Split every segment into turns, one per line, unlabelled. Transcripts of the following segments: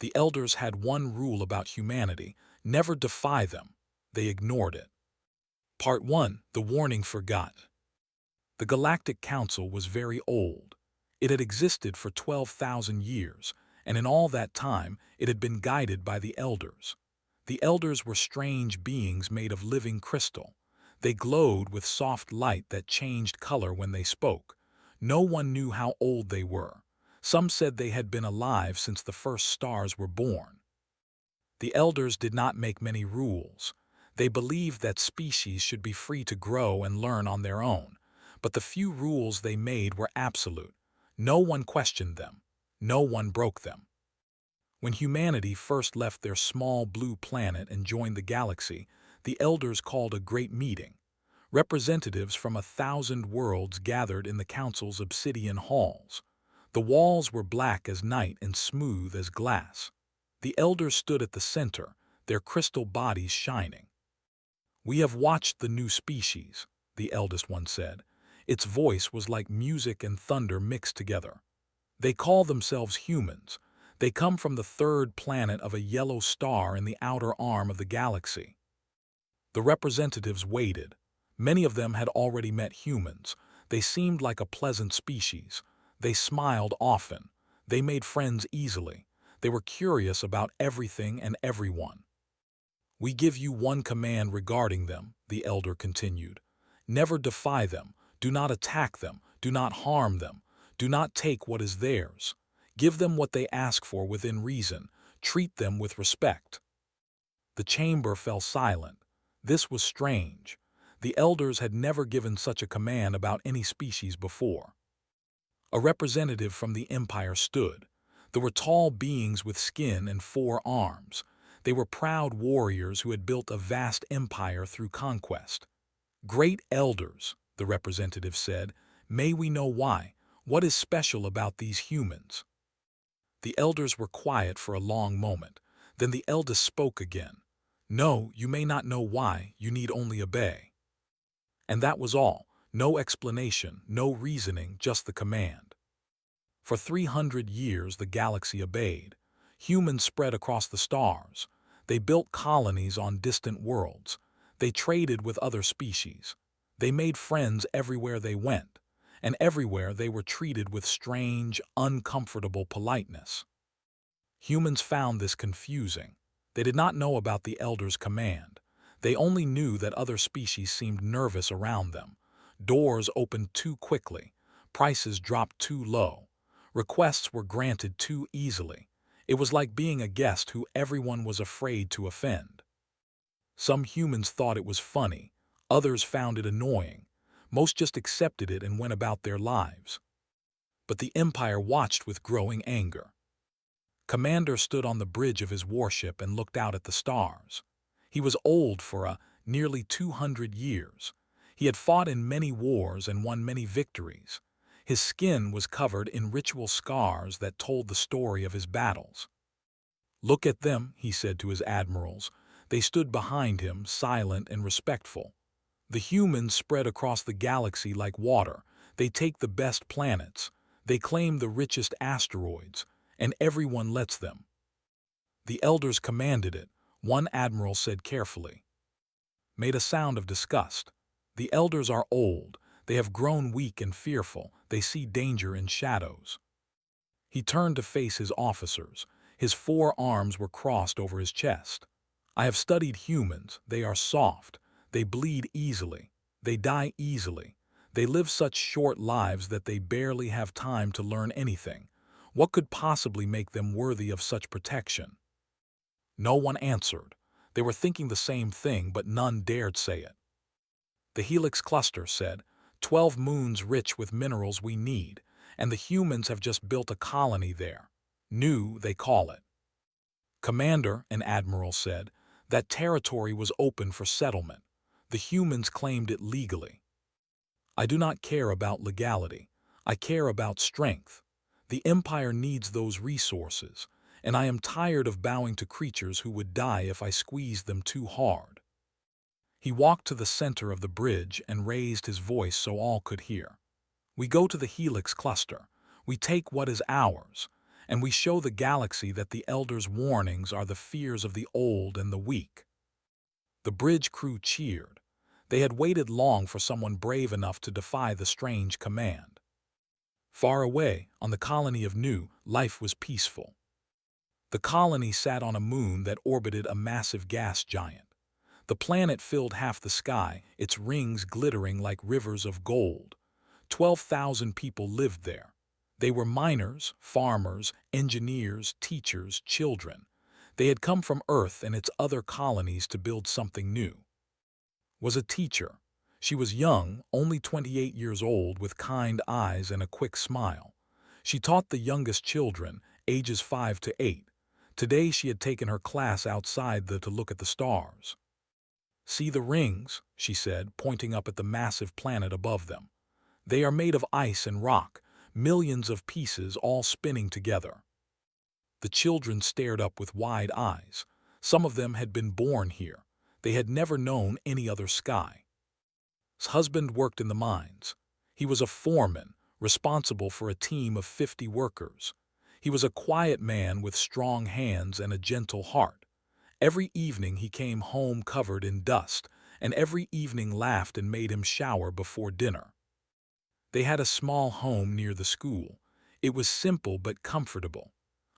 The elders had one rule about humanity: never defy them. They ignored it. Part 1. The Warning Forgot. The Galactic Council was very old. It had existed for 12,000 years, and in all that time it had been guided by the elders. The elders were strange beings made of living crystal. They glowed with soft light that changed color when they spoke. No one knew how old they were. Some said they had been alive since the first stars were born. The elders did not make many rules. They believed that species should be free to grow and learn on their own. But the few rules they made were absolute. No one questioned them. No one broke them. When humanity first left their small blue planet and joined the galaxy, the elders called a great meeting. Representatives from 1,000 worlds gathered in the council's obsidian halls. The walls were black as night and smooth as glass. The elders stood at the center, their crystal bodies shining. "We have watched the new species," the eldest one said. Its voice was like music and thunder mixed together. "They call themselves humans. They come from the third planet of a yellow star in the outer arm of the galaxy." The representatives waited. Many of them had already met humans. They seemed like a pleasant species. They smiled often. They made friends easily. They were curious about everything and everyone. "We give you one command regarding them," the elder continued. "Never defy them. Do not attack them. Do not harm them. Do not take what is theirs. Give them what they ask for within reason. Treat them with respect." The chamber fell silent. This was strange. The elders had never given such a command about any species before. A representative from the Empire stood. There were tall beings with skin and 4 arms. They were proud warriors who had built a vast empire through conquest. "Great elders," the representative said, "may we know why? What is special about these humans?" The elders were quiet for a long moment. Then the eldest spoke again. "No, you may not know why. You need only obey." And that was all. No explanation, no reasoning, just the command. For 300 years the galaxy obeyed. Humans spread across the stars. They built colonies on distant worlds. They traded with other species. They made friends everywhere they went, and everywhere they were treated with strange, uncomfortable politeness. Humans found this confusing. They did not know about the elders' command. They only knew that other species seemed nervous around them. Doors opened too quickly. Prices dropped too low. Requests were granted too easily. It was like being a guest who everyone was afraid to offend. Some humans thought it was funny. Others found it annoying. Most just accepted it and went about their lives. But the Empire watched with growing anger. Commander stood on the bridge of his warship and looked out at the stars. He was old for nearly 200 years. He had fought in many wars and won many victories. His skin was covered in ritual scars that told the story of his battles. "Look at them," he said to his admirals. They stood behind him, silent and respectful. "The humans spread across the galaxy like water. They take the best planets. They claim the richest asteroids, and everyone lets them." The elders commanded it. One admiral said carefully. Made a sound of disgust. "The elders are old. They have grown weak and fearful. They see danger in shadows." He turned to face his officers. His 4 arms were crossed over his chest. "I have studied humans. They are soft. They bleed easily. They die easily. They live such short lives that they barely have time to learn anything. What could possibly make them worthy of such protection?" No one answered. They were thinking the same thing, but none dared say it. The Helix Cluster said, 12 moons rich with minerals we need, and the humans have just built a colony there. New, they call it. "Commander," an admiral said, "that territory was open for settlement. The humans claimed it legally." "I do not care about legality. I care about strength. The Empire needs those resources, and I am tired of bowing to creatures who would die if I squeezed them too hard." He walked to the center of the bridge and raised his voice so all could hear. "We go to the Helix Cluster. We take what is ours, and we show the galaxy that the Elders' warnings are the fears of the old and the weak. The bridge crew cheered. They had waited long for someone brave enough to defy the strange command. Far away, on the colony of Nu, life was peaceful. The colony sat on a moon that orbited a massive gas giant. The planet filled half the sky, its rings glittering like rivers of gold. 12,000 people lived there. They were miners, farmers, engineers, teachers, children. They had come from Earth and its other colonies to build something new. Was a teacher. She was young, only 28 years old, with kind eyes and a quick smile. She taught the youngest children, ages 5 to 8. Today she had taken her class outside to look at the stars. "See the rings," she said, pointing up at the massive planet above them. "They are made of ice and rock, millions of pieces all spinning together." The children stared up with wide eyes. Some of them had been born here. They had never known any other sky. His husband worked in the mines. He was a foreman, responsible for a team of 50 workers. He was a quiet man with strong hands and a gentle heart. Every evening he came home covered in dust, and every evening laughed and made him shower before dinner. They had a small home near the school. It was simple but comfortable.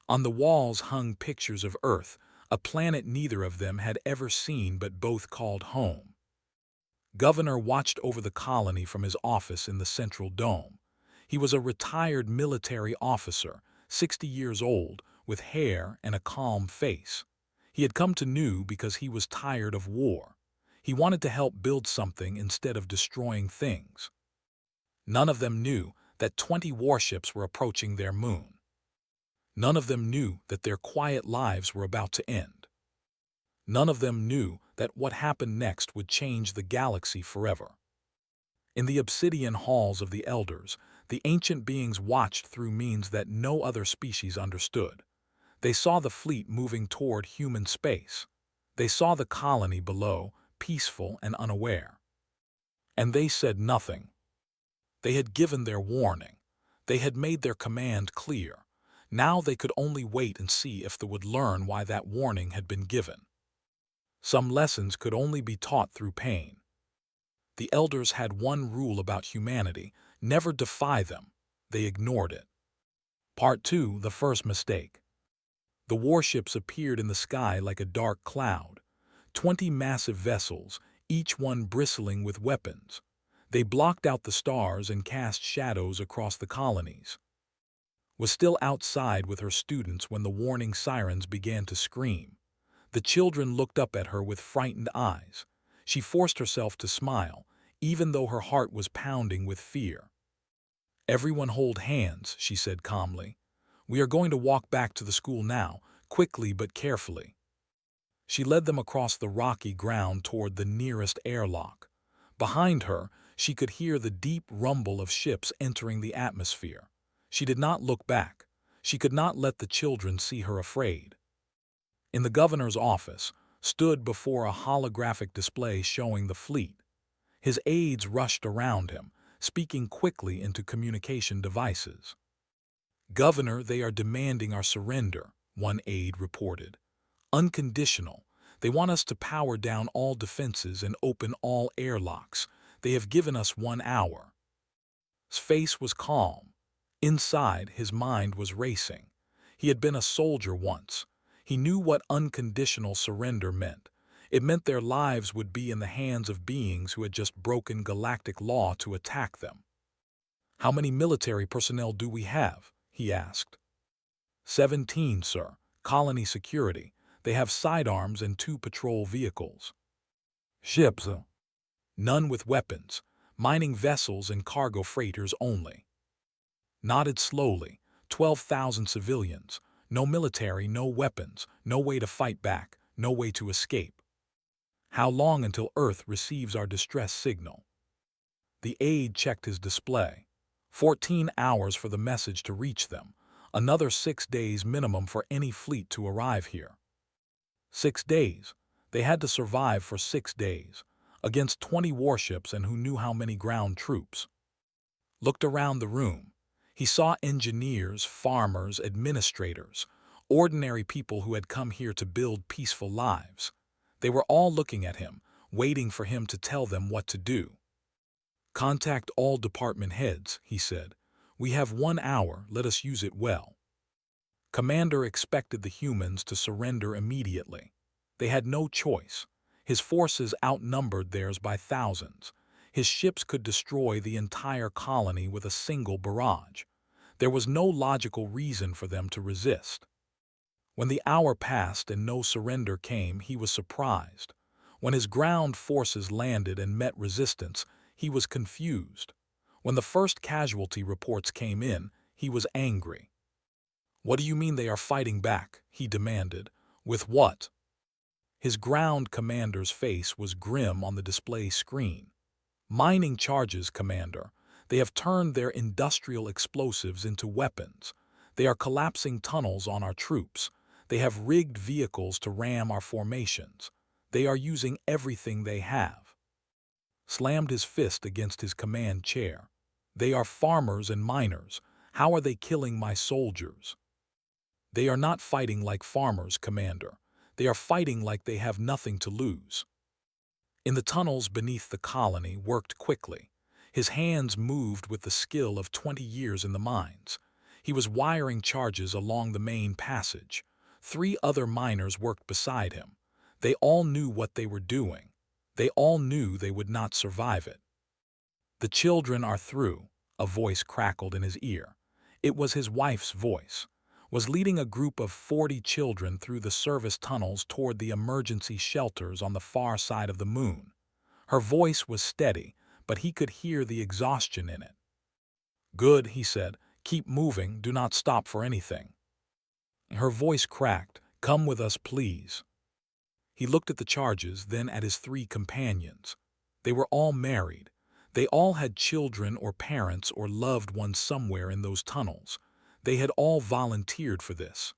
On the walls hung pictures of Earth, a planet neither of them had ever seen but both called home. Governor watched over the colony from his office in the central dome. He was a retired military officer, 60 years old, with hair and a calm face. He had come to Nu because he was tired of war. He wanted to help build something instead of destroying things. None of them knew that 20 warships were approaching their moon. None of them knew that their quiet lives were about to end. None of them knew that what happened next would change the galaxy forever. In the obsidian halls of the Elders, the ancient beings watched through means that no other species understood. They saw the fleet moving toward human space. They saw the colony below, peaceful and unaware. And they said nothing. They had given their warning. They had made their command clear. Now they could only wait and see if they would learn why that warning had been given. Some lessons could only be taught through pain. The Elders had one rule about humanity: never defy them. They ignored it. Part 2: The First Mistake. The warships appeared in the sky like a dark cloud. 20 massive vessels, each one bristling with weapons. They blocked out the stars and cast shadows across the colonies. Was still outside with her students when the warning sirens began to scream. The children looked up at her with frightened eyes. She forced herself to smile, even though her heart was pounding with fear. "Everyone hold hands," she said calmly. "We are going to walk back to the school now, quickly but carefully." She led them across the rocky ground toward the nearest airlock. Behind her, she could hear the deep rumble of ships entering the atmosphere. She did not look back. She could not let the children see her afraid. In the governor's office, stood before a holographic display showing the fleet. His aides rushed around him, speaking quickly into communication devices. "Governor, they are demanding our surrender," one aide reported. "Unconditional. They want us to power down all defenses and open all airlocks. They have given us 1 hour." His face was calm. Inside, his mind was racing. He had been a soldier once. He knew what unconditional surrender meant. It meant their lives would be in the hands of beings who had just broken galactic law to attack them. "How many military personnel do we have?" he asked. 17, sir. Colony security. They have sidearms and 2 patrol vehicles." "Ships?" "None with weapons. Mining vessels and cargo freighters only." Nodded slowly. 12,000 civilians. No military, no weapons, no way to fight back, no way to escape. "How long until Earth receives our distress signal?" The aide checked his display. 14 hours for the message to reach them. Another 6 days minimum for any fleet to arrive here. 6 days. They had to survive for 6 days. Against 20 warships and who knew how many ground troops. Looked around the room. He saw engineers, farmers, administrators, ordinary people who had come here to build peaceful lives. They were all looking at him, waiting for him to tell them what to do. "Contact all department heads," he said. "We have 1 hour, let us use it well." Commander expected the humans to surrender immediately. They had no choice. His forces outnumbered theirs by thousands. His ships could destroy the entire colony with a single barrage. There was no logical reason for them to resist. When the hour passed and no surrender came, he was surprised. When his ground forces landed and met resistance, he was confused. When the first casualty reports came in, he was angry. "What do you mean they are fighting back?" he demanded. "With what?" His ground commander's face was grim on the display screen. "Mining charges, Commander. They have turned their industrial explosives into weapons. They are collapsing tunnels on our troops. They have rigged vehicles to ram our formations. They are using everything they have." Slammed his fist against his command chair. "They are farmers and miners. How are they killing my soldiers?" "They are not fighting like farmers, Commander. They are fighting like they have nothing to lose." In the tunnels beneath the colony worked quickly. His hands moved with the skill of 20 years in the mines. He was wiring charges along the main passage. 3 other miners worked beside him. They all knew what they were doing. They all knew they would not survive it. "The children are through," a voice crackled in his ear. It was his wife's voice. Was leading a group of 40 children through the service tunnels toward the emergency shelters on the far side of the moon. Her voice was steady, but he could hear the exhaustion in it. "Good," he said. "Keep moving, do not stop for anything." Her voice cracked. "Come with us, please." He looked at the charges, then at his 3 companions. They were all married. They all had children or parents or loved ones somewhere in those tunnels. They had all volunteered for this.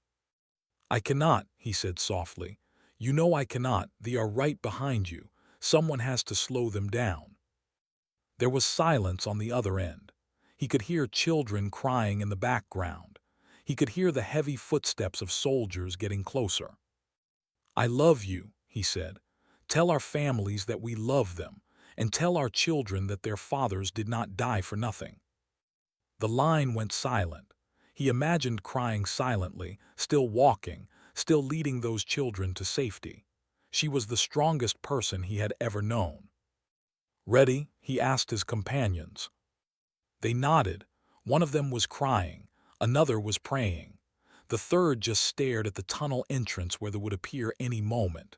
"I cannot," he said softly. "You know I cannot. They are right behind you. Someone has to slow them down." There was silence on the other end. He could hear children crying in the background. He could hear the heavy footsteps of soldiers getting closer. "I love you," he said. "Tell our families that we love them, and tell our children that their fathers did not die for nothing." The line went silent. He imagined crying silently, still walking, still leading those children to safety. She was the strongest person he had ever known. "Ready?" he asked his companions. They nodded. One of them was crying. Another was praying. The third just stared at the tunnel entrance where they would appear any moment.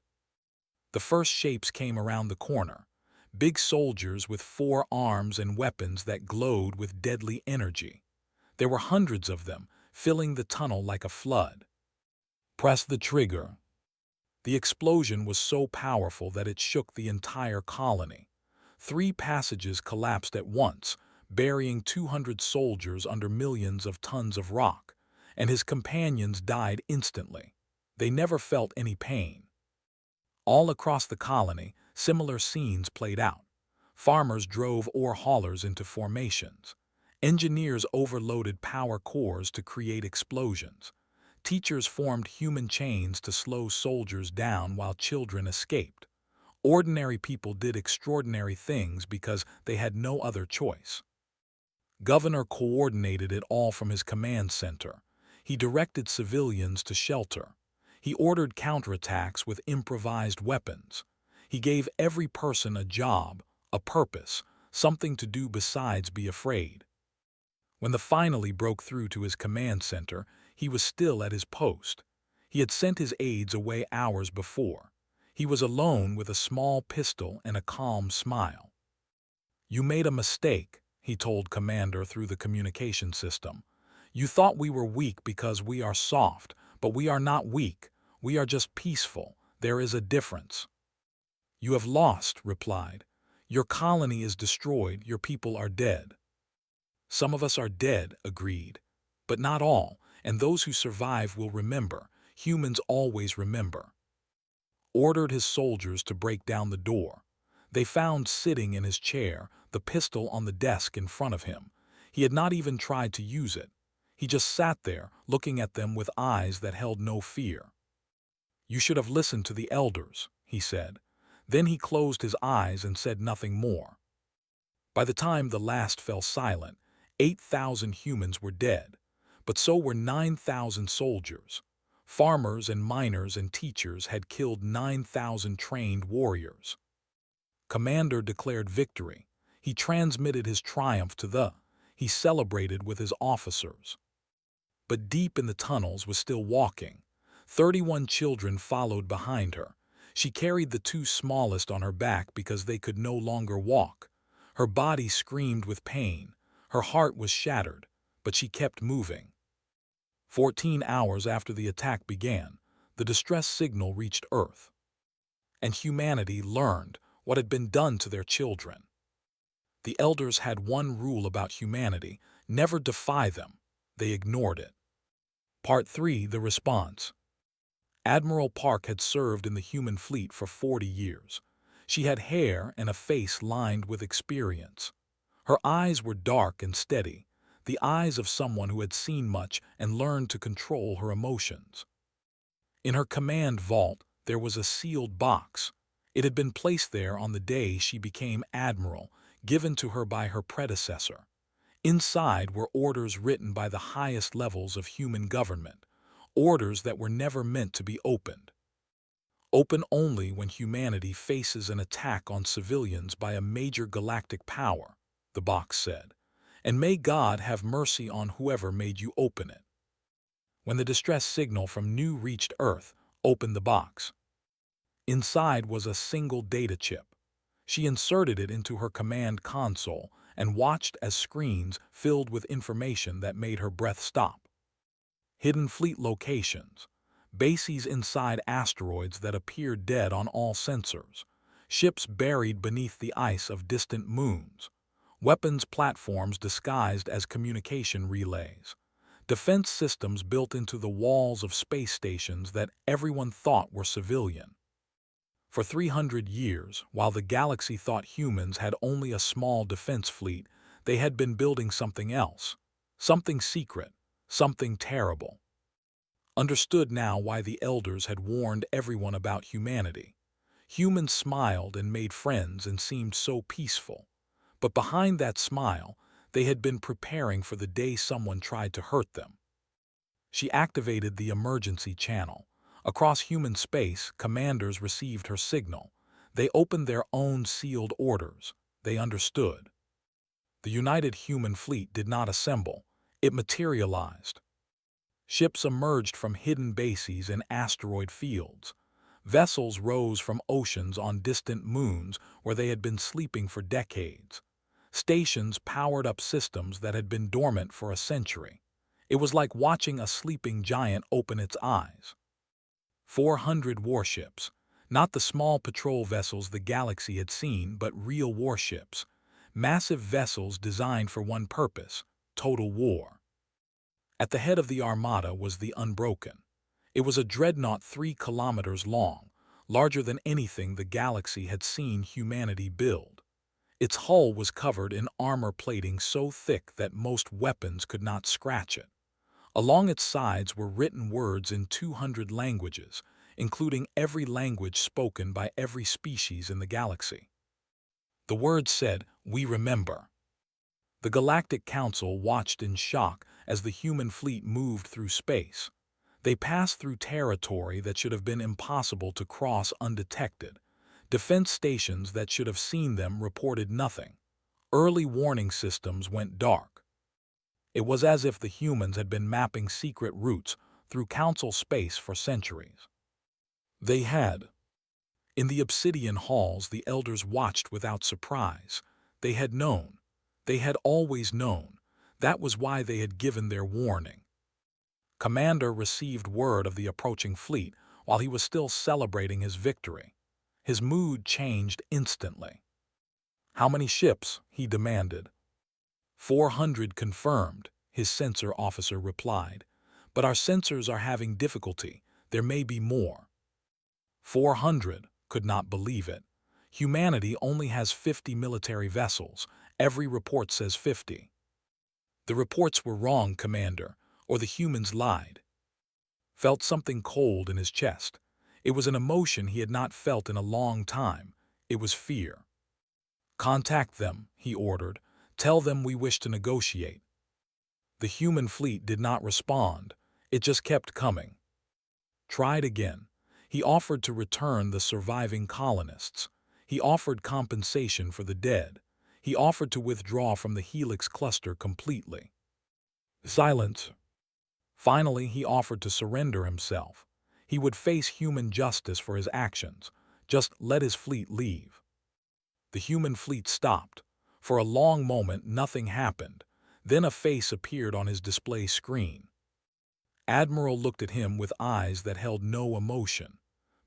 The first shapes came around the corner. Big soldiers with 4 arms and weapons that glowed with deadly energy. There were hundreds of them, filling the tunnel like a flood. "Press the trigger." The explosion was so powerful that it shook the entire colony. 3 passages collapsed at once, burying 200 soldiers under millions of tons of rock, and his companions died instantly. They never felt any pain. All across the colony, similar scenes played out. Farmers drove ore haulers into formations. Engineers overloaded power cores to create explosions. Teachers formed human chains to slow soldiers down while children escaped. Ordinary people did extraordinary things because they had no other choice. Governor coordinated it all from his command center. He directed civilians to shelter. He ordered counterattacks with improvised weapons. He gave every person a job, a purpose, something to do besides be afraid. When the finally broke through to his command center, he was still at his post. He had sent his aides away hours before. He was alone with a small pistol and a calm smile. "You made a mistake," he told Commander through the communication system. "You thought we were weak because we are soft, but we are not weak. We are just peaceful. There is a difference." "You have lost," replied. "Your colony is destroyed, your people are dead." "Some of us are dead," agreed. "But not all, and those who survive will remember. Humans always remember." Ordered his soldiers to break down the door. They found sitting in his chair, the pistol on the desk in front of him. He had not even tried to use it. He just sat there, looking at them with eyes that held no fear. "You should have listened to the elders," he said. Then he closed his eyes and said nothing more. By the time the last fell silent, 8,000 humans were dead, but so were 9,000 soldiers. Farmers and miners and teachers had killed 9,000 trained warriors. Commander declared victory. He transmitted his triumph to the. He celebrated with his officers. But deep in the tunnels was still walking. 31 children followed behind her. She carried the two smallest on her back because they could no longer walk. Her body screamed with pain. Her heart was shattered, but she kept moving. 14 hours after the attack began, the distress signal reached Earth. And humanity learned what had been done to their children. The elders had one rule about humanity: never defy them. They ignored it. Part 3: The Response. Admiral Park had served in the human fleet for 40 years. She had hair and a face lined with experience. Her eyes were dark and steady, the eyes of someone who had seen much and learned to control her emotions. In her command vault, there was a sealed box. It had been placed there on the day she became admiral, given to her by her predecessor. Inside were orders written by the highest levels of human government, orders that were never meant to be opened. Open only when humanity faces an attack on civilians by a major galactic power, the box said, and may God have mercy on whoever made you open it. When the distress signal from Nu reached Earth, open the box. Inside was a single data chip. She inserted it into her command console and watched as screens filled with information that made her breath stop. Hidden fleet locations, bases inside asteroids that appeared dead on all sensors, ships buried beneath the ice of distant moons, weapons platforms disguised as communication relays, defense systems built into the walls of space stations that everyone thought were civilian. For 300 years, while the galaxy thought humans had only a small defense fleet, they had been building something else, something secret, something terrible. Understood now why the elders had warned everyone about humanity. Humans smiled and made friends and seemed so peaceful. But behind that smile, they had been preparing for the day someone tried to hurt them. She activated the emergency channel. Across human space, commanders received her signal. They opened their own sealed orders. They understood. The united human fleet did not assemble. It materialized. Ships emerged from hidden bases in asteroid fields. Vessels rose from oceans on distant moons where they had been sleeping for decades. Stations powered up systems that had been dormant for a century. It was like watching a sleeping giant open its eyes. 400 warships, not the small patrol vessels the galaxy had seen, but real warships. Massive vessels designed for one purpose: total war. At the head of the armada was the Unbroken. It was a dreadnought 3 kilometers long, larger than anything the galaxy had seen humanity build. Its hull was covered in armor plating so thick that most weapons could not scratch it. Along its sides were written words in 200 languages, including every language spoken by every species in the galaxy. The words said, "We remember." The Galactic Council watched in shock as the human fleet moved through space. They passed through territory that should have been impossible to cross undetected. Defense stations that should have seen them reported nothing. Early warning systems went dark. It was as if the humans had been mapping secret routes through Council space for centuries. They had. In the obsidian halls, the elders watched without surprise. They had known. They had always known. That was why they had given their warning. Commander received word of the approaching fleet while he was still celebrating his victory. His mood changed instantly. "How many ships?" he demanded. 400 confirmed, his sensor officer replied. "But our sensors are having difficulty. There may be more." 400 could not believe it. Humanity only has 50 military vessels. Every report says 50. The reports were wrong, Commander, or the humans lied. Felt something cold in his chest. It was an emotion he had not felt in a long time. It was fear. Contact them, he ordered. Tell them we wish to negotiate. The human fleet did not respond. It just kept coming. Tried again. He offered to return the surviving colonists. He offered compensation for the dead. He offered to withdraw from the Helix cluster completely. Silence. Finally, he offered to surrender himself. He would face human justice for his actions. Just let his fleet leave. The human fleet stopped. For a long moment, nothing happened. Then a face appeared on his display screen. Admiral looked at him with eyes that held no emotion.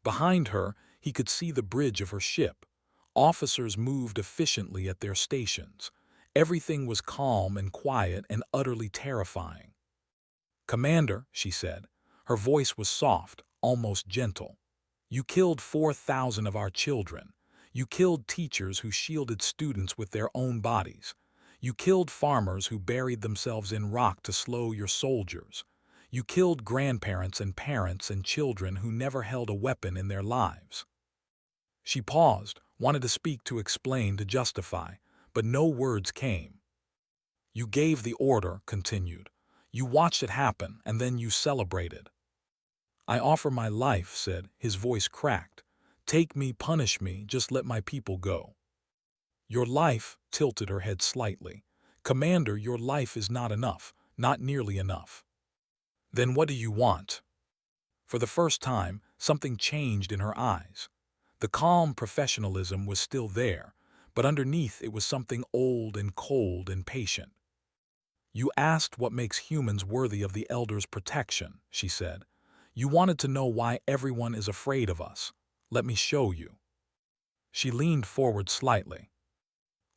Behind her, he could see the bridge of her ship. Officers moved efficiently at their stations. Everything was calm and quiet and utterly terrifying. Commander, she said. Her voice was soft, almost gentle. You killed 4,000 of our children. You killed teachers who shielded students with their own bodies. You killed farmers who buried themselves in rock to slow your soldiers. You killed grandparents and parents and children who never held a weapon in their lives. She paused, wanted to speak, to explain, to justify, but no words came. You gave the order, continued. You watched it happen, and then you celebrated. I offer my life, said, his voice cracked. Take me, punish me, just let my people go. Your life, tilted her head slightly. Commander, your life is not enough, not nearly enough. Then what do you want? For the first time, something changed in her eyes. The calm professionalism was still there, but underneath it was something old and cold and patient. You asked what makes humans worthy of the Elder's protection, she said. You wanted to know why everyone is afraid of us. Let me show you. She leaned forward slightly.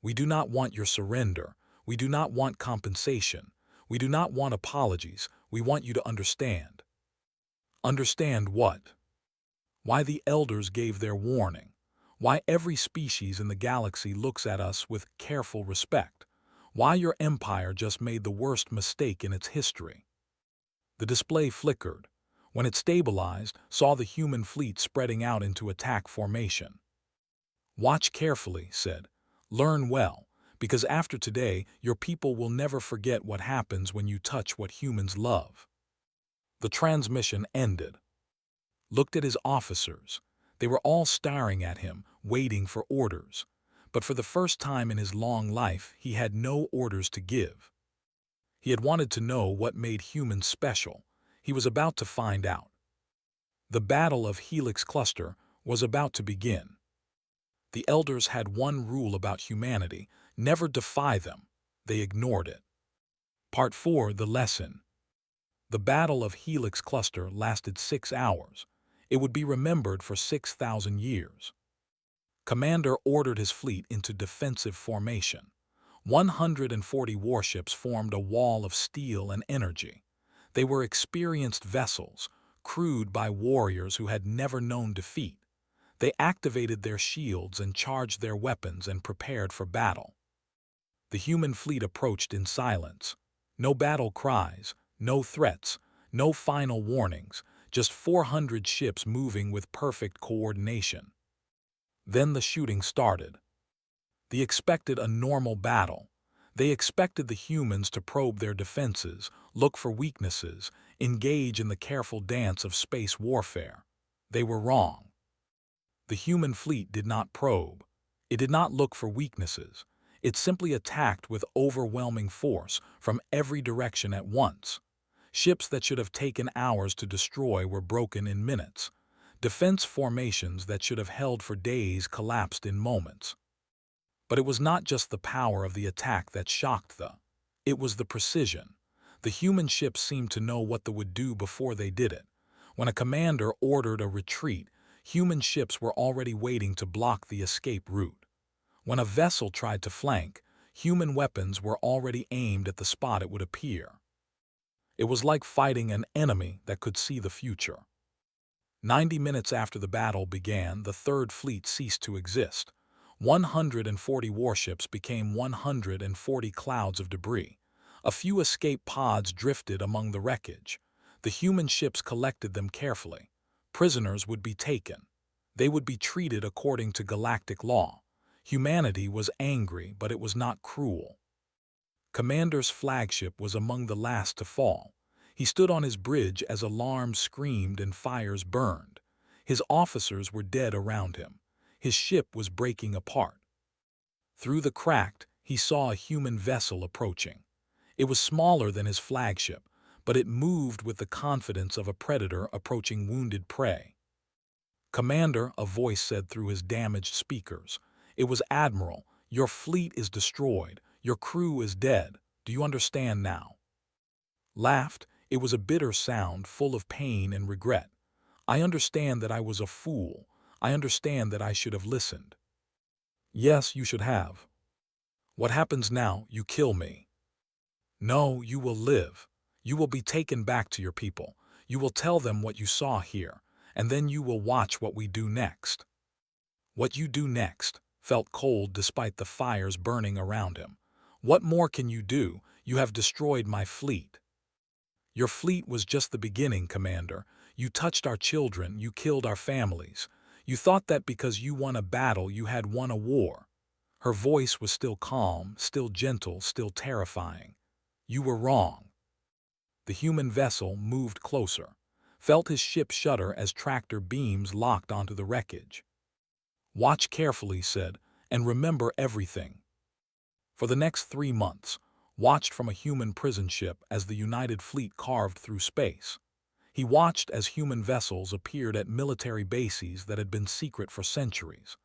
We do not want your surrender. We do not want compensation. We do not want apologies. We want you to understand. Understand what? Why the Elders gave their warning. Why every species in the galaxy looks at us with careful respect. Why your empire just made the worst mistake in its history. The display flickered. When it stabilized, saw the human fleet spreading out into attack formation. Watch carefully, said. Learn well, because after today, your people will never forget what happens when you touch what humans love. The transmission ended. Looked at his officers. They were all staring at him, waiting for orders. But for the first time in his long life, he had no orders to give. He had wanted to know what made humans special. He was about to find out. The Battle of Helix Cluster was about to begin. The Elders had one rule about humanity: never defy them. They ignored it. Part 4, The Lesson. The Battle of Helix Cluster lasted 6 hours. It would be remembered for 6,000 years. Commander ordered his fleet into defensive formation. 140 warships formed a wall of steel and energy. They were experienced vessels, crewed by warriors who had never known defeat. They activated their shields and charged their weapons and prepared for battle. The human fleet approached in silence. No battle cries, no threats, no final warnings, just 400 ships moving with perfect coordination. Then the shooting started. They expected a normal battle. They expected the humans to probe their defenses, look for weaknesses, engage in the careful dance of space warfare. They were wrong. The human fleet did not probe. It did not look for weaknesses. It simply attacked with overwhelming force from every direction at once. Ships that should have taken hours to destroy were broken in minutes. Defense formations that should have held for days collapsed in moments. But it was not just the power of the attack that shocked them. It was the precision. The human ships seemed to know what they would do before they did it. When a commander ordered a retreat, human ships were already waiting to block the escape route. When a vessel tried to flank, human weapons were already aimed at the spot it would appear. It was like fighting an enemy that could see the future. 90 minutes after the battle began, the Third Fleet ceased to exist. 140 warships became 140 clouds of debris. A few escape pods drifted among the wreckage. The human ships collected them carefully. Prisoners would be taken. They would be treated according to galactic law. Humanity was angry, but it was not cruel. Commander's flagship was among the last to fall. He stood on his bridge as alarms screamed and fires burned. His officers were dead around him. His ship was breaking apart. Through the crack, he saw a human vessel approaching. It was smaller than his flagship, but it moved with the confidence of a predator approaching wounded prey. "Commander," a voice said through his damaged speakers. It was Admiral. "Your fleet is destroyed. Your crew is dead. Do you understand now?" Laughed. It was a bitter sound full of pain and regret. "I understand that I was a fool. I understand that I should have listened." "Yes, you should have." "What happens now? You kill me." "No, you will live. You will be taken back to your people. You will tell them what you saw here, and then you will watch what we do next." What you do next felt cold despite the fires burning around him. "What more can you do? You have destroyed my fleet." "Your fleet was just the beginning, Commander. You touched our children, you killed our families. You thought that because you won a battle you had won a war." Her voice was still calm, still gentle, still terrifying. "You were wrong." The human vessel moved closer, felt his ship shudder as tractor beams locked onto the wreckage. "Watch carefully," said, "and remember everything." For the next 3 months, watched from a human prison ship as the United Fleet carved through space. He watched as human vessels appeared at military bases that had been secret for centuries.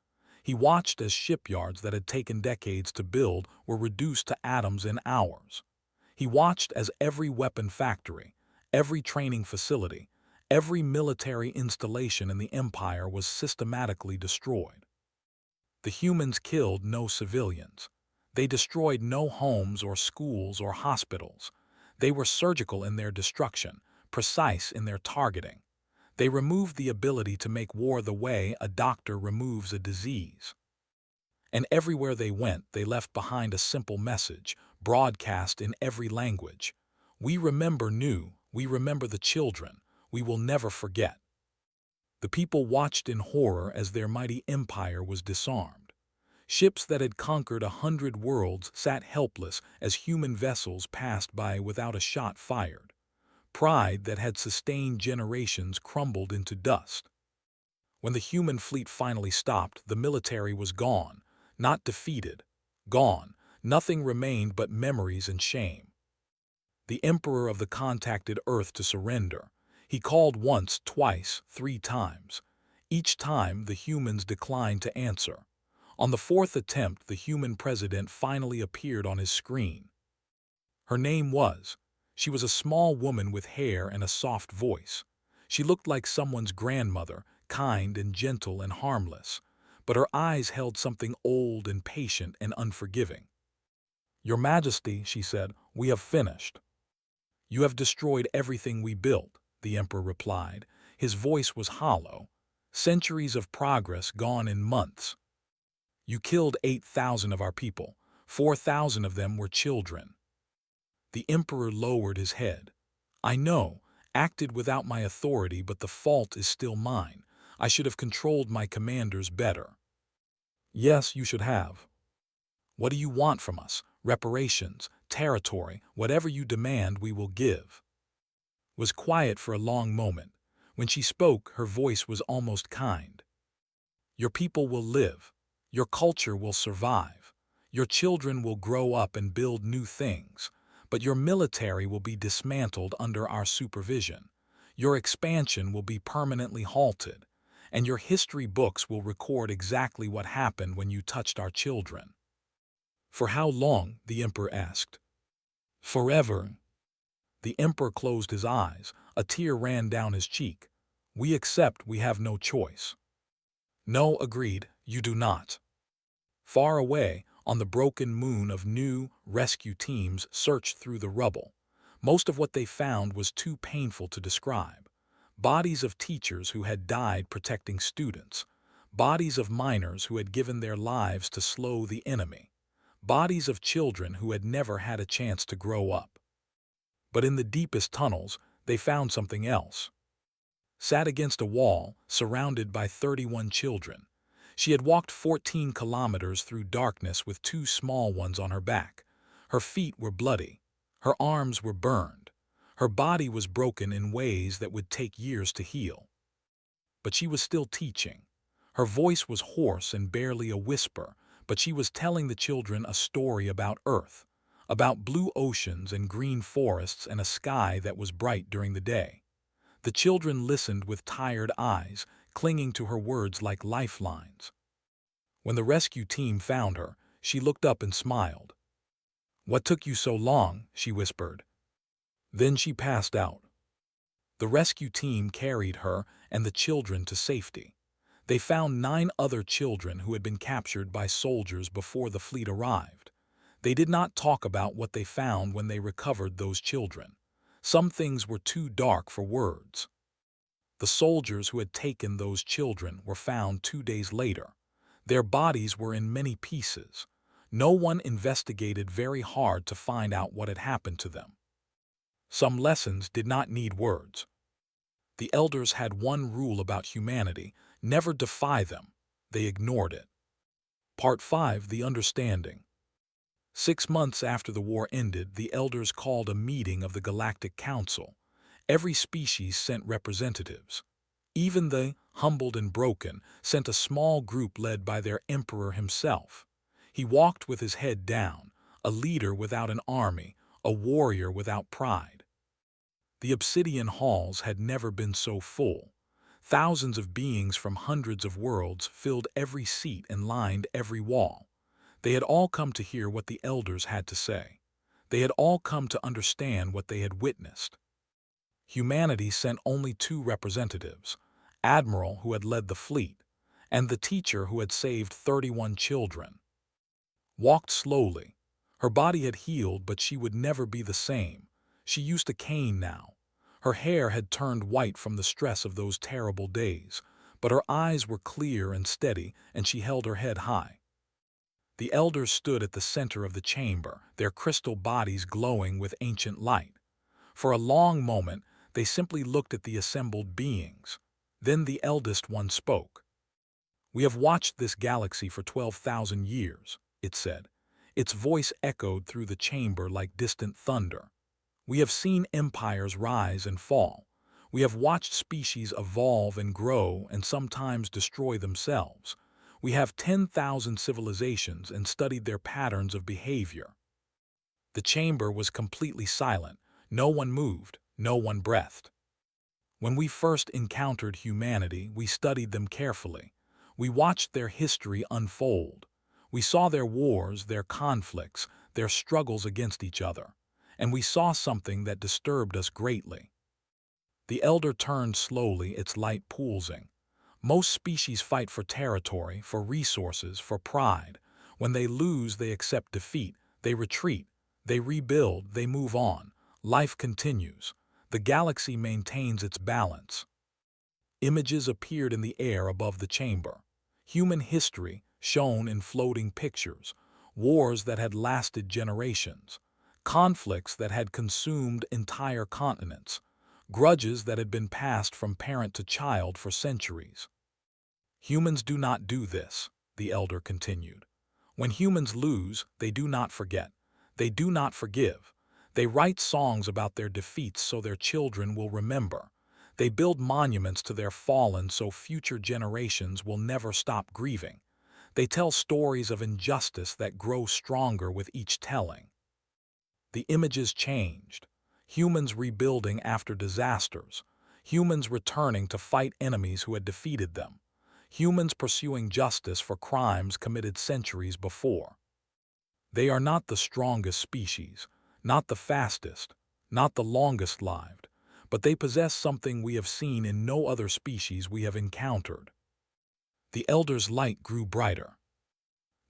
He watched as shipyards that had taken decades to build were reduced to atoms in hours. He watched as every weapon factory, every training facility, every military installation in the Empire was systematically destroyed. The humans killed no civilians. They destroyed no homes or schools or hospitals. They were surgical in their destruction, precise in their targeting. They removed the ability to make war the way a doctor removes a disease. And everywhere they went, they left behind a simple message, broadcast in every language. "We remember new, we remember the children, we will never forget." The people watched in horror as their mighty empire was disarmed. Ships that had conquered 100 worlds sat helpless as human vessels passed by without a shot fired. Pride that had sustained generations crumbled into dust. When the human fleet finally stopped, the military was gone, not defeated. Gone. Nothing remained but memories and shame. The Emperor of the contacted Earth to surrender. He called once, twice, 3 times. Each time, the humans declined to answer. On the 4th attempt, the human president finally appeared on his screen. Her name was. She was a small woman with hair and a soft voice. She looked like someone's grandmother, kind and gentle and harmless. But her eyes held something old and patient and unforgiving. "Your Majesty," she said, "we have finished." "You have destroyed everything we built," the Emperor replied. His voice was hollow. "Centuries of progress gone in months. You killed 8,000 of our people. 4,000 of them were children." The Emperor lowered his head. "I know, acted without my authority, but the fault is still mine. I should have controlled my commanders better." "Yes, you should have." "What do you want from us? Reparations, territory, whatever you demand we will give." Was quiet for a long moment. When she spoke, her voice was almost kind. "Your people will live. Your culture will survive. Your children will grow up and build new things. But your military will be dismantled under our supervision. Your expansion will be permanently halted. And your history books will record exactly what happened when you touched our children." "For how long?" the Emperor asked. "Forever." The Emperor closed his eyes. A tear ran down his cheek. "We accept, we have no choice." "No," agreed, "you do not." Far away, on the broken moon of new rescue teams searched through the rubble. Most of what they found was too painful to describe. Bodies of teachers who had died protecting students. Bodies of miners who had given their lives to slow the enemy. bodies of children who had never had a chance to grow up. But in the deepest tunnels, they found something else. Sat against a wall, surrounded by 31 children. She had walked 14 kilometers through darkness with two small ones on her back. Her feet were bloody. Her arms were burned. Her body was broken in ways that would take years to heal. But she was still teaching. Her voice was hoarse and barely a whisper, but she was telling the children a story about Earth, about blue oceans and green forests and a sky that was bright during the day. The children listened with tired eyes, clinging to her words like lifelines. When the rescue team found her, she looked up and smiled. "What took you so long?" she whispered. Then she passed out. The rescue team carried her and the children to safety. They found 9 other children who had been captured by soldiers before the fleet arrived. They did not talk about what they found when they recovered those children. Some things were too dark for words. The soldiers who had taken those children were found 2 days later. Their bodies were in many pieces. No one investigated very hard to find out what had happened to them. Some lessons did not need words. The elders had one rule about humanity: never defy them. They ignored it. Part 5: The Understanding. 6 months after the war ended, the elders called a meeting of the Galactic Council. Every species sent representatives. Even the humbled and broken sent a small group led by their emperor himself. He walked with his head down, a leader without an army, a warrior without pride. The obsidian halls had never been so full. Thousands of beings from hundreds of worlds filled every seat and lined every wall. They had all come to hear what the elders had to say. They had all come to understand what they had witnessed. Humanity sent only 2 representatives: Admiral, who had led the fleet, and the teacher who had saved 31 children. Walked slowly. Her body had healed, but she would never be the same. She used a cane now. Her hair had turned white from the stress of those terrible days, but her eyes were clear and steady, and she held her head high. The elders stood at the center of the chamber, their crystal bodies glowing with ancient light. For a long moment, they simply looked at the assembled beings. Then the eldest one spoke. "We have watched this galaxy for 12,000 years, it said. Its voice echoed through the chamber like distant thunder. We have seen empires rise and fall. We have watched species evolve and grow and sometimes destroy themselves. We have 10,000 civilizations and studied their patterns of behavior." The chamber was completely silent. No one moved, no one breathed. "When we first encountered humanity, we studied them carefully. We watched their history unfold. We saw their wars, their conflicts, their struggles against each other. And we saw something that disturbed us greatly." The elder turned slowly, its light pulsing. "Most species fight for territory, for resources, for pride. When they lose, they accept defeat. They retreat. They rebuild. They move on. Life continues. The galaxy maintains its balance." Images appeared in the air above the chamber. Human history, shown in floating pictures. Wars that had lasted generations. Conflicts that had consumed entire continents. Grudges that had been passed from parent to child for centuries. "Humans do not do this," the elder continued. "When humans lose, they do not forget. They do not forgive. They write songs about their defeats so their children will remember. They build monuments to their fallen so future generations will never stop grieving. They tell stories of injustice that grow stronger with each telling." The images changed. Humans rebuilding after disasters. Humans returning to fight enemies who had defeated them. Humans pursuing justice for crimes committed centuries before. They are not the strongest species, not the fastest, not the longest lived, but they possess something we have seen in no other species we have encountered. The elders' light grew brighter.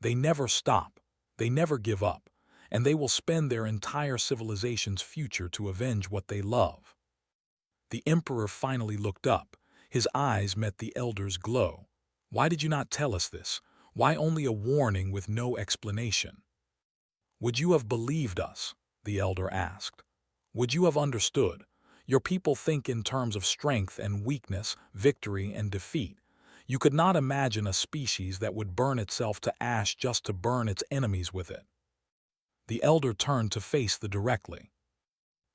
They never stop, they never give up, and they will spend their entire civilization's future to avenge what they love. The emperor finally looked up. His eyes met the elder's glow. "Why did you not tell us this? Why only a warning with no explanation?" "Would you have believed us?" the elder asked. "Would you have understood? Your people think in terms of strength and weakness, victory and defeat. You could not imagine a species that would burn itself to ash just to burn its enemies with it." The elder turned to face them directly.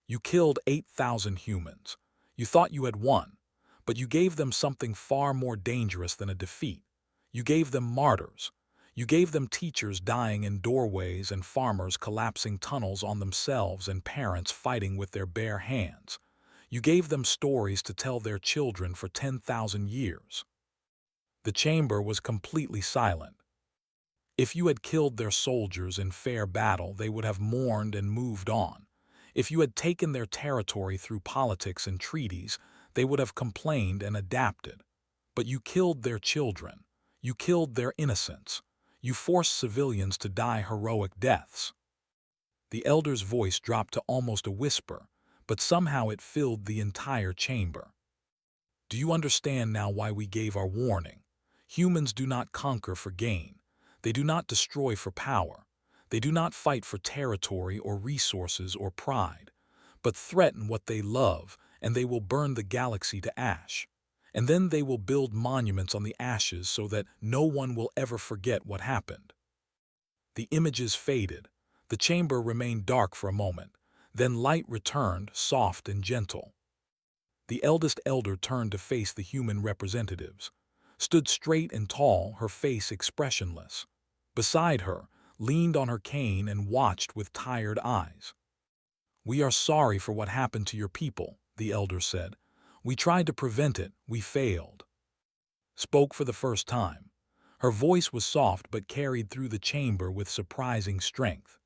"You killed 8,000 humans. You thought you had won, but you gave them something far more dangerous than a defeat. You gave them martyrs. You gave them teachers dying in doorways and farmers collapsing tunnels on themselves and parents fighting with their bare hands. You gave them stories to tell their children for 10,000 years." The chamber was completely silent. If you had killed their soldiers in fair battle, they would have mourned and moved on. If you had taken their territory through politics and treaties, they would have complained and adapted. But you killed their children. You killed their innocence. You forced civilians to die heroic deaths. The elder's voice dropped to almost a whisper, but somehow it filled the entire chamber. "Do you understand now why we gave our warning? Humans do not conquer for gain. They do not destroy for power. They do not fight for territory or resources or pride, but threaten what they love, and they will burn the galaxy to ash. And then they will build monuments on the ashes so that no one will ever forget what happened." The images faded. The chamber remained dark for a moment. Then light returned, soft and gentle. The eldest elder turned to face the human representatives, stood straight and tall, her face expressionless. Beside her, leaned on her cane and watched with tired eyes. "We are sorry for what happened to your people," the elder said. "We tried to prevent it, we failed." Spoke for the first time. Her voice was soft but carried through the chamber with surprising strength.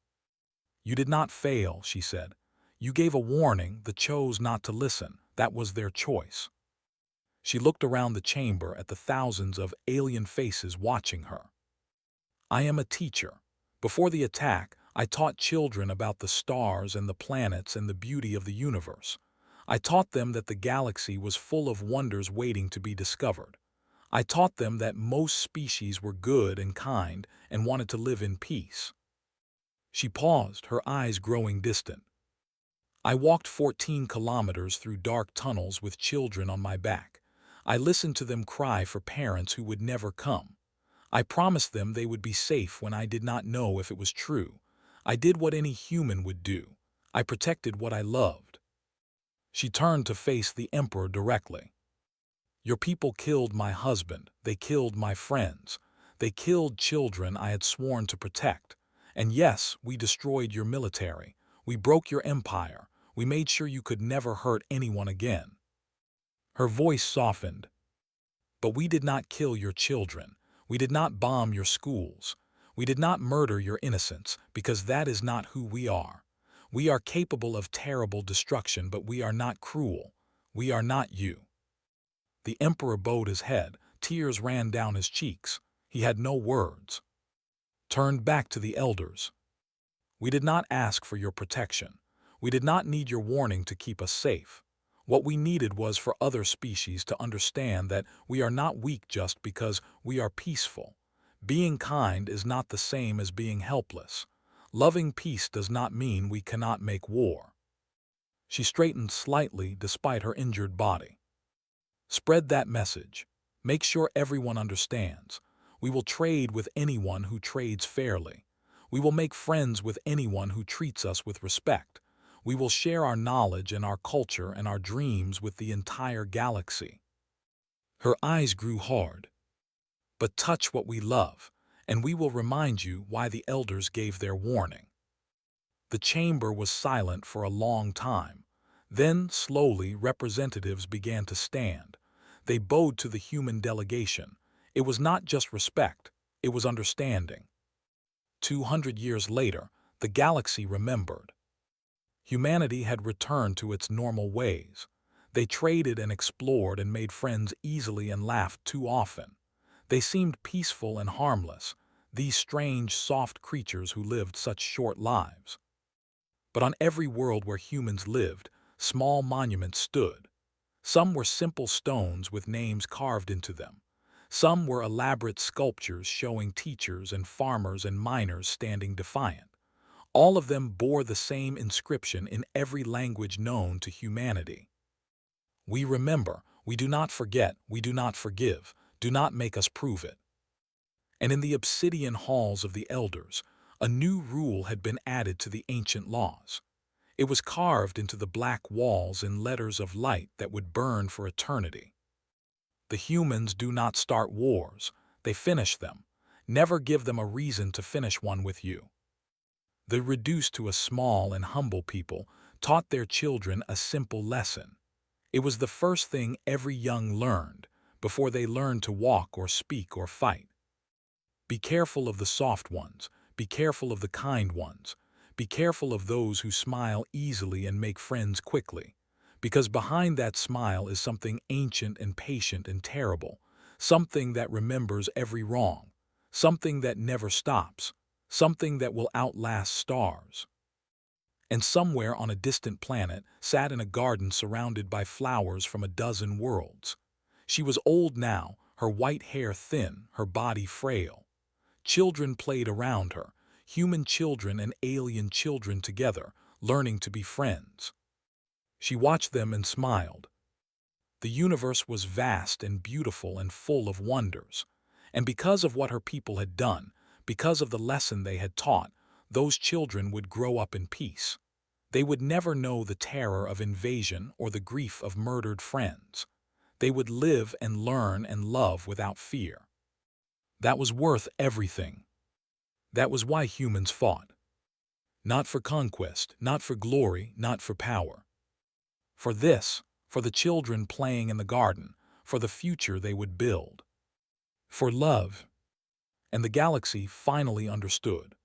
"You did not fail," she said. "You gave a warning, they chose not to listen. That was their choice." She looked around the chamber at the thousands of alien faces watching her. "I am a teacher. Before the attack, I taught children about the stars and the planets and the beauty of the universe. I taught them that the galaxy was full of wonders waiting to be discovered. I taught them that most species were good and kind and wanted to live in peace." She paused, her eyes growing distant. "I walked 14 kilometers through dark tunnels with children on my back. I listened to them cry for parents who would never come. I promised them they would be safe when I did not know if it was true. I did what any human would do. I protected what I loved." She turned to face the Emperor directly. "Your people killed my husband. They killed my friends. They killed children I had sworn to protect. And yes, we destroyed your military. We broke your empire. We made sure you could never hurt anyone again." Her voice softened. "But we did not kill your children. We did not bomb your schools. We did not murder your innocents, because that is not who we are. We are capable of terrible destruction, but we are not cruel. We are not you." The Emperor bowed his head. Tears ran down his cheeks. He had no words. Turned back to the elders. "We did not ask for your protection. We did not need your warning to keep us safe. What we needed was for other species to understand that we are not weak just because we are peaceful. Being kind is not the same as being helpless. Loving peace does not mean we cannot make war." She straightened slightly despite her injured body. "Spread that message. Make sure everyone understands. We will trade with anyone who trades fairly. We will make friends with anyone who treats us with respect. We will share our knowledge and our culture and our dreams with the entire galaxy." Her eyes grew hard. "But touch what we love, and we will remind you why the elders gave their warning." The chamber was silent for a long time. Then, slowly, representatives began to stand. They bowed to the human delegation. It was not just respect, it was understanding. 200 years later, the galaxy remembered. Humanity had returned to its normal ways. They traded and explored and made friends easily and laughed too often. They seemed peaceful and harmless, these strange, soft creatures who lived such short lives. But on every world where humans lived, small monuments stood. Some were simple stones with names carved into them. Some were elaborate sculptures showing teachers and farmers and miners standing defiant. All of them bore the same inscription in every language known to humanity. We remember, we do not forget, we do not forgive, do not make us prove it. And in the obsidian halls of the elders, a new rule had been added to the ancient laws. It was carved into the black walls in letters of light that would burn for eternity. The humans do not start wars, they finish them. Never give them a reason to finish one with you. The reduced to a small and humble people taught their children a simple lesson. It was the first thing every young learned before they learned to walk or speak or fight. Be careful of the soft ones, be careful of the kind ones, be careful of those who smile easily and make friends quickly, because behind that smile is something ancient and patient and terrible, something that remembers every wrong, something that never stops, something that will outlast stars. And somewhere on a distant planet sat in a garden surrounded by flowers from a dozen worlds. She was old now, her white hair thin, her body frail. Children played around her, human children and alien children together, learning to be friends. She watched them and smiled. The universe was vast and beautiful and full of wonders. And because of what her people had done, because of the lesson they had taught, those children would grow up in peace. They would never know the terror of invasion or the grief of murdered friends. They would live and learn and love without fear. That was worth everything. That was why humans fought. Not for conquest, not for glory, not for power. For this, for the children playing in the garden, for the future they would build. For love. And the galaxy finally understood.